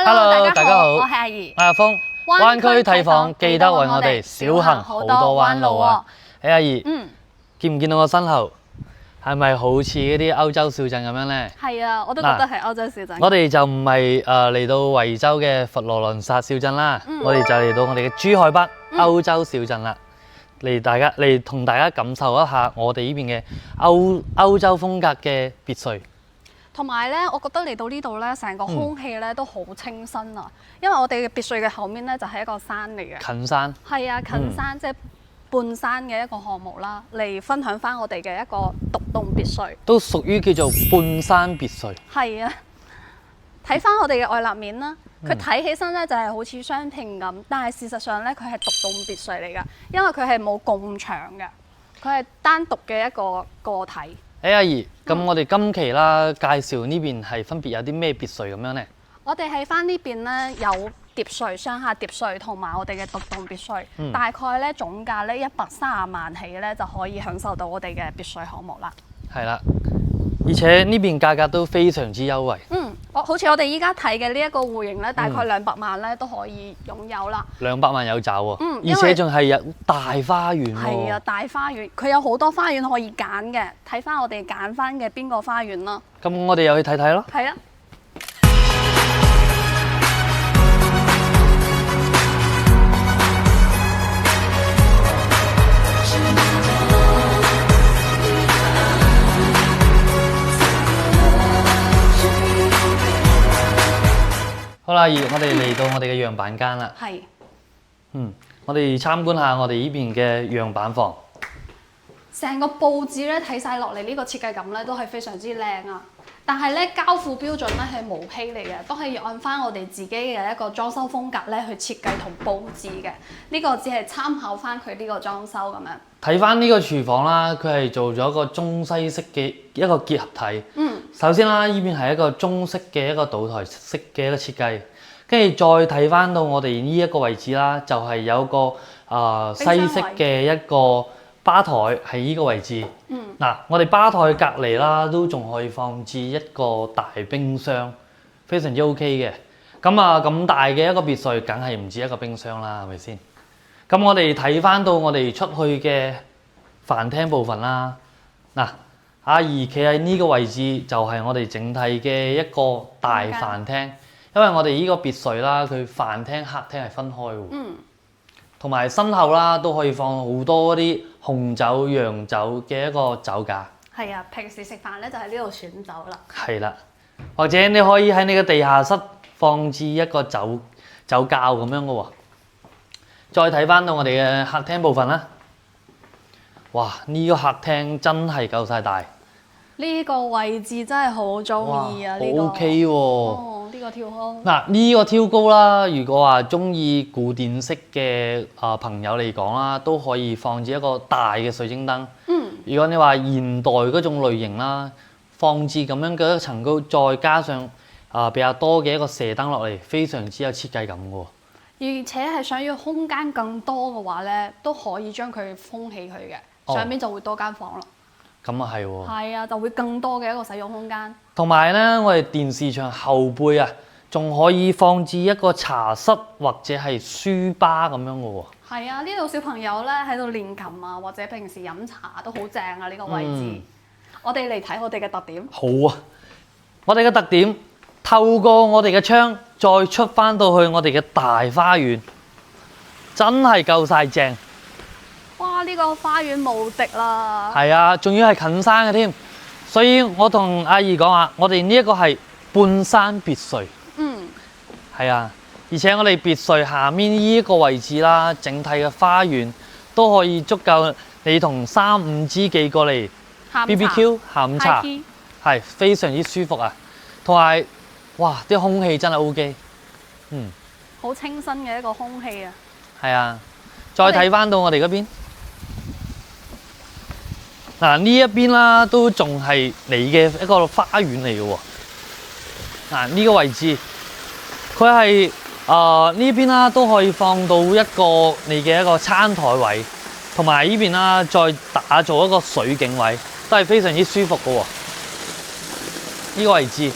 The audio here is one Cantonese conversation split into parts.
Hello，大家好，我係阿怡，我係阿峰。灣區睇房記得為我哋少行好多彎路啊！阿怡，見唔見到我身後係咪好似嗰啲歐洲小鎮咁樣呢？係啊，我都覺得係歐洲小鎮。我哋就唔係嚟到惠州嘅佛羅倫薩小鎮啦，我哋就嚟到我哋嘅珠海北歐洲小鎮啦，嚟同大家感受一下我哋呢邊嘅歐洲風格嘅別墅。同埋咧，我覺得嚟到呢度咧，成個空氣咧都好清新啊！因為我哋嘅別墅嘅後面咧就係一個山嚟嘅，近山。係啊，近山即係半山嘅一個項目啦，嚟分享翻我哋嘅一個獨棟別墅。都屬於叫做半山別墅。係啊，睇翻我哋嘅外立面啦，佢睇起身咧就係好似雙拼咁，但係事實上咧佢係獨棟別墅嚟㗎，因為佢係冇共牆嘅，佢係單獨嘅一個個體。阿怡，咁我哋今期啦介紹呢邊係分別有啲咩別墅咁樣呢？我哋喺翻呢邊咧有疊墅、上下疊墅同埋我哋嘅獨棟別墅，大概咧總價咧130萬起咧就可以享受到我哋嘅別墅項目啦。係啦，而且呢邊價格都非常之優惠。好似我哋依家睇嘅呢一個戶型咧，大概200萬咧都可以擁有啦。200萬有找喎，而且仲係有大花園喎。係啊，大花園，佢有好多花園可以揀嘅，睇翻我哋揀翻嘅邊個花園啦。咁我哋又去睇睇咯。係啊。好啦，我哋嚟到我哋嘅樣板間啦。係。我哋參觀下我哋呢邊嘅樣板房。成個佈置咧睇晒落嚟，呢個設計感咧都係非常之靚啊！但係咧交付標準咧係毛坯嚟嘅，都係要按翻我哋自己嘅一個裝修風格咧去設計同佈置嘅。呢個只係參考翻佢呢個裝修咁樣。睇翻呢個廚房啦，佢係做咗一個中西式嘅一個結合體。首先啦，呢邊係一個中式嘅一個島台式嘅一個設計，跟住再睇翻到我哋呢一個位置啦，就係有個西式嘅一個吧台喺呢個位置。我哋吧台隔離啦，都仲可以放置一個大冰箱，非常之 OK 嘅。咁大嘅一個別墅，梗係唔止一個冰箱啦，係咪先？咁我哋睇翻到我哋出去嘅飯廳部分啦。阿怡企喺呢個位置就係我哋整體嘅一個大飯廳，因為我哋呢個別墅啦，佢飯廳客廳係分開嘅。同埋身後啦都可以放好多啲紅酒、洋酒嘅一個酒架。係啊，平時食飯咧就喺呢度選酒啦。係啦，或者你可以喺你嘅地下室放置一個酒窖咁樣嘅喎。再睇翻到我哋嘅客廳部分啦，哇！呢個客廳真係夠晒大。呢個位置真係好中意啊！呢個 OK 喎。呢個挑高。呢個挑高啦，如果話中意古典式嘅朋友嚟講啦，都可以放置一個大嘅水晶燈。如果你話現代嗰種類型啦，放置咁樣嘅一層高，再加上比較多嘅一個射燈落嚟，非常之有設計感嘅喎。而且係想要空間更多嘅話咧，都可以將佢封起佢嘅，上面就會多間房咯。咁啊係喎。係啊，就會更多嘅一個使用空間。同埋咧，我哋電視牆後背啊，仲可以放置一個茶室或者係書吧咁樣嘅喎。係啊，呢度小朋友咧喺度練琴啊，或者平時飲茶都好正啊！呢個位置。我哋嚟睇我哋嘅特點。好啊，我哋嘅特點。透過我哋嘅窗，再出翻到去我哋嘅大花園，真係夠晒正。哇！呢個花園無敵啦。係啊，仲要係近山嘅添，所以我同阿怡講話，我哋呢一個係半山別墅。係啊，而且我哋別墅下面呢一個位置啦，整體嘅花園都可以足夠你同3、5知己過嚟 BBQ 下午茶，係非常之舒服啊，同埋。哇！啲空氣真係 OK，好清新嘅一個空氣啊！係啊，再睇翻到我哋嗰邊，呢一邊啦，都仲係你嘅一個花園嚟嘅喎。呢個位置，佢係呢邊啦，都可以放到一個你嘅一個餐台位，同埋呢邊啦，再打造一個水景位，都係非常之舒服嘅喎。呢個位置。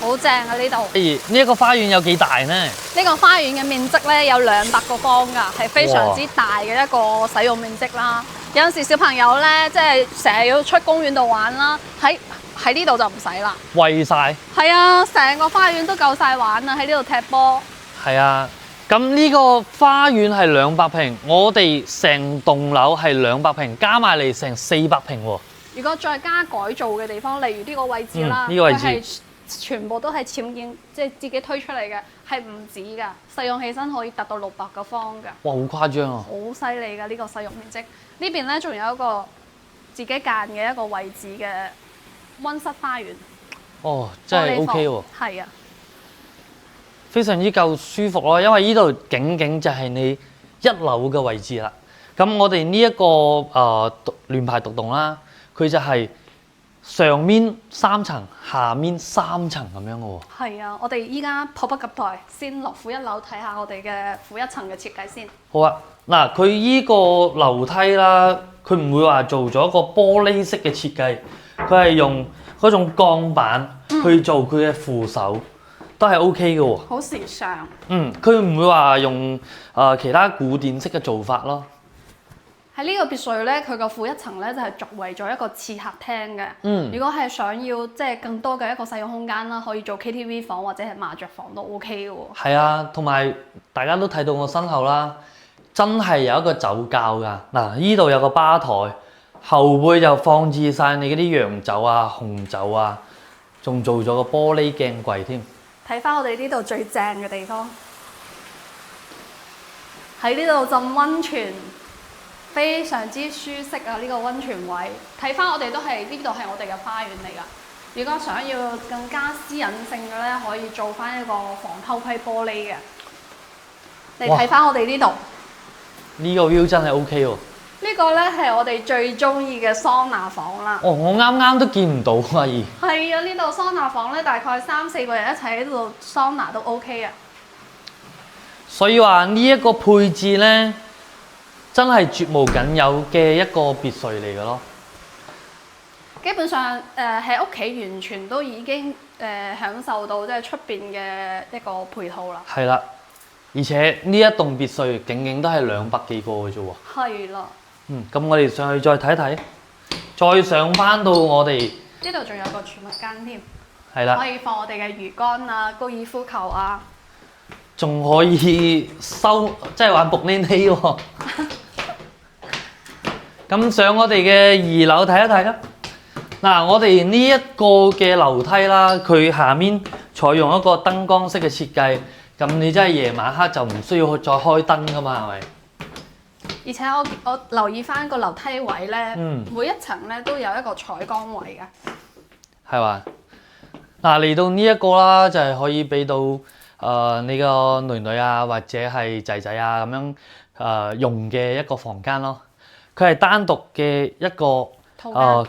好好正啊呢度。呢一個花園有幾大呢？呢個花園嘅面積咧有200個方㗎，係非常之大嘅一個使用面積啦。有陣時小朋友咧，即係成日要出公園度玩啦，喺呢度就唔使啦。餵晒。係啊，成個花園都夠晒玩啦，喺呢度踢波。係啊，咁呢個花園係200平，我哋成棟樓係200平，加埋嚟成400平喎。如果再加改造嘅地方，例如呢個位置啦，呢個位置佢係全部都係僭建，即係自己推出嚟嘅，係唔止㗎，實用起身可以達到600個方㗎。哇，好誇張啊！好犀利㗎呢個使用面積。呢邊咧仲有一個自己間嘅一個位置嘅溫室花園。哦，真係 OK 喎。係啊，非常之夠舒服咯，因為呢度景就係你1樓嘅位置啦。咁我哋呢一個聯排獨棟啦，佢就係上面3層，下面3層咁樣嘅喎。係啊，我哋依家迫不及待，先落負1樓睇下我哋嘅負1層嘅設計先。好啊，嗱，佢依個樓梯啦，佢唔會話做咗個玻璃式嘅設計，佢係用嗰種鋼板去做佢嘅扶手，都係 OK 嘅喎。好時尚。佢唔會話用其他古典式嘅做法咯。喺呢個別墅咧，佢個負1層咧就係作為咗一個次客廳嘅。如果係想要即係更多嘅一個使用空間啦，可以做 KTV 房或者係麻雀房都 OK 嘅喎。係啊，同埋大家都睇到我身後啦，真係有一個酒窖㗎。嗱，呢度有個吧台，後背就放置晒你嗰啲洋酒啊、紅酒啊，仲做咗個玻璃鏡櫃添。睇翻我哋呢度最正嘅地方，喺呢度浸温泉。非常之舒適啊！呢個温泉位，睇翻我哋都係呢度係我哋嘅花園嚟㗎。如果想要更加私隱性嘅咧，可以做翻一個防偷窺玻璃嘅。你睇翻我哋呢度，呢個 view 真係 OK 喎。呢個咧係我哋最中意嘅桑拿房啦。哦，我啱啱都見唔到啊！係啊，呢度桑拿房咧，大概3-4個人一齊喺度桑拿都 OK 啊。所以話呢一個配置咧，真係絕無僅有嘅一個別墅嚟嘅咯。基本上喺屋企完全都已經享受到即係出邊嘅一個配套啦。係啦，而且呢一棟別墅竟都係200幾個嘅啫喎。係啦。咁我哋上去再睇睇，再上翻到我哋呢度仲有個儲物間添。係啦，可以放我哋嘅魚竿啊、高爾夫球啊，仲可以收即係玩薄黏氣喎。咁上我哋嘅2樓睇一睇啦。嗱，我哋呢一個嘅樓梯啦，佢下面採用一個燈光式嘅設計，咁你真係夜晚黑就唔需要再開燈噶嘛，係咪？而且我留意翻個樓梯位咧，每一層咧都有一個採光位嘅。係嘛？嗱，嚟到呢一個啦，就係可以俾到你個女啊，或者係仔仔啊咁樣用嘅一個房間咯。佢係單獨嘅一個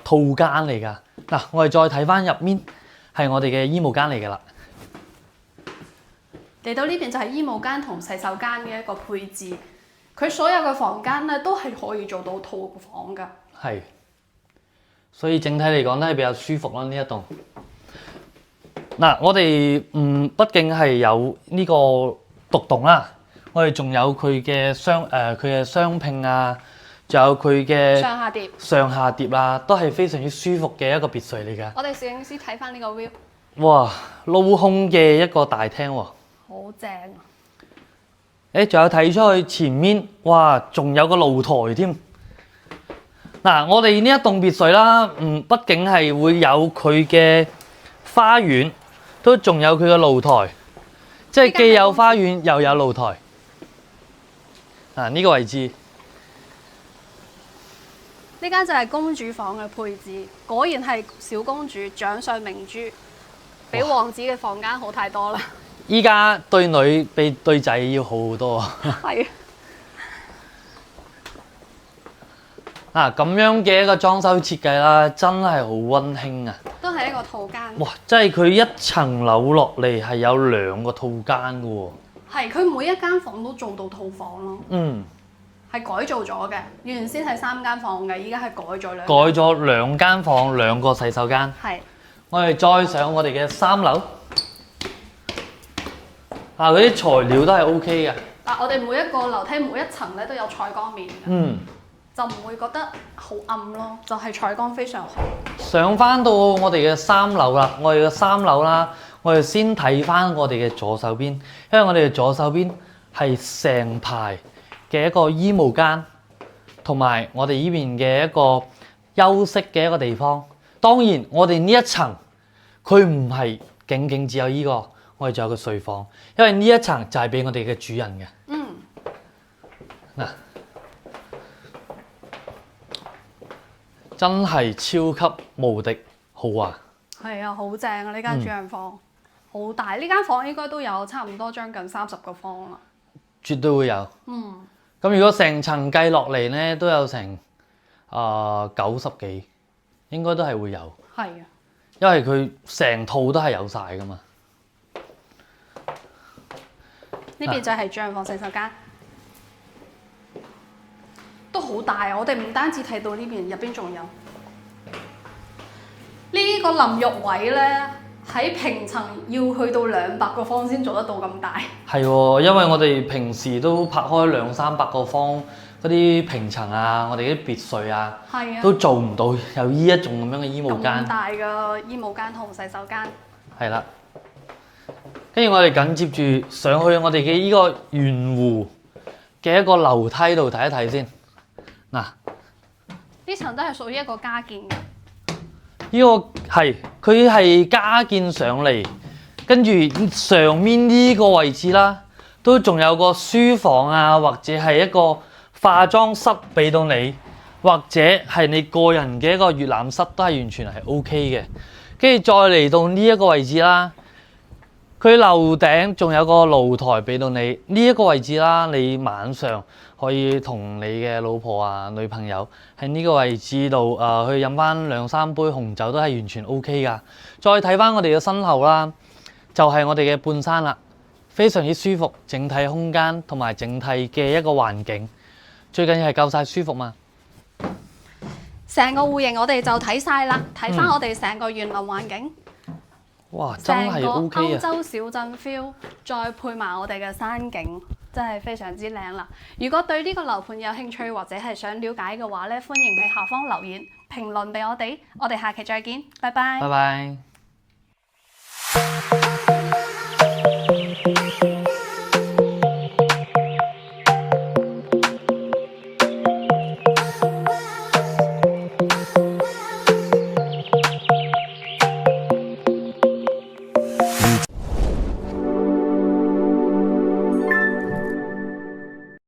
套間嚟㗎。嗱，我哋再睇翻入面係我哋嘅衣帽間嚟㗎啦。嚟到呢邊就係衣帽間同洗手間嘅一個配置。佢所有嘅房間咧都係可以做到套房㗎。係，所以整體嚟講都係比較舒服啦呢一棟。嗱，我哋畢竟係有呢個獨棟啦，我哋仲有佢嘅雙拼啊。仲有佢嘅上下碟啦，都係非常之舒服嘅一個別墅嚟㗎。我哋攝影師睇翻呢個 view， 哇，撈空嘅一個大廳喎，好正啊！仲有睇出去前面，哇，仲有個露台添。嗱，我哋呢一棟別墅啦，畢竟係會有佢嘅花園，都仲有佢嘅露台，即係既有花園又有露台。嗱，呢個位置。呢間就係公主房嘅配置，果然係小公主掌上明珠，比王子嘅房間好太多啦。依家對女比對仔要好好多啊！係咁樣嘅一個裝修設計啦，真係好溫馨啊！都係一個套間。哇！即係佢一層樓落嚟係有2個套間嘅喎。係，佢每一間房都做到套房咯。係改造咗嘅，原先係3間房嘅，依家係改咗2間房，2個洗手間。係。我哋再上我哋嘅3樓。嗰啲材料都係 OK 嘅。嗱，我哋每一個樓梯每一層咧都有採光面嘅，就唔會覺得好暗咯，就係採光非常好。上翻到我哋嘅3樓啦，我哋嘅3樓啦，我哋先睇翻我哋嘅左手邊，因為我哋嘅左手邊係成排嘅一個衣帽間，同埋我哋呢邊嘅一個休息嘅一個地方。當然，我哋呢一層佢唔係僅只有呢個，我哋仲有個睡房，因為呢一層就係俾我哋嘅主人嘅。嗱，真係超級無敵豪華。係啊，好正啊！呢間主人房好大，呢間房應該都有差唔多將近30個方啦。絕對會有。咁如果成層計落嚟咧，都有成90幾，應該都係會有。係啊，因為佢成套都係有晒噶嘛。呢邊就係主人房洗手間，都好大啊！我哋唔單止睇到呢邊，入邊仲有呢個淋浴位咧，喺平層要去到200個方先做得到咁大。係喎，因為我哋平時都拍開200-300個方嗰啲平層啊，我哋啲別墅啊，都做唔到有呢一種咁樣嘅衣帽間。咁大嘅衣帽間同洗手間。係啦，跟住我哋緊接住上去我哋嘅呢個圓弧嘅一個樓梯度睇一睇先。嗱，呢層都係屬於一個加建嘅。呢個係佢係加建上嚟，跟住上面呢個位置啦，都仲有個書房啊，或者係一個化妝室俾到你，或者係你個人嘅一個閲覽室，都係完全係 OK 嘅。跟住再嚟到呢一個位置啦，佢樓頂仲有個露台俾到你，呢一個位置啦，你晚上可以同你嘅老婆啊、女朋友喺呢個位置度去飲翻2-3杯紅酒都係完全 OK 噶。再睇翻我哋嘅身後啦，就係我哋嘅半山啦，非常之舒服，整體空間同埋整體嘅一個環境，最緊要係夠晒舒服嘛。成個戶型我哋就睇晒啦，睇翻我哋成個園林環境。哇，真係 OK 啊！歐洲小鎮 feel， 再配埋我哋嘅山景，真係非常之靚啦！如果對呢個樓盤有興趣或者係想了解嘅話咧，歡迎喺下方留言評論俾我哋。我哋下期再見，拜拜。拜拜。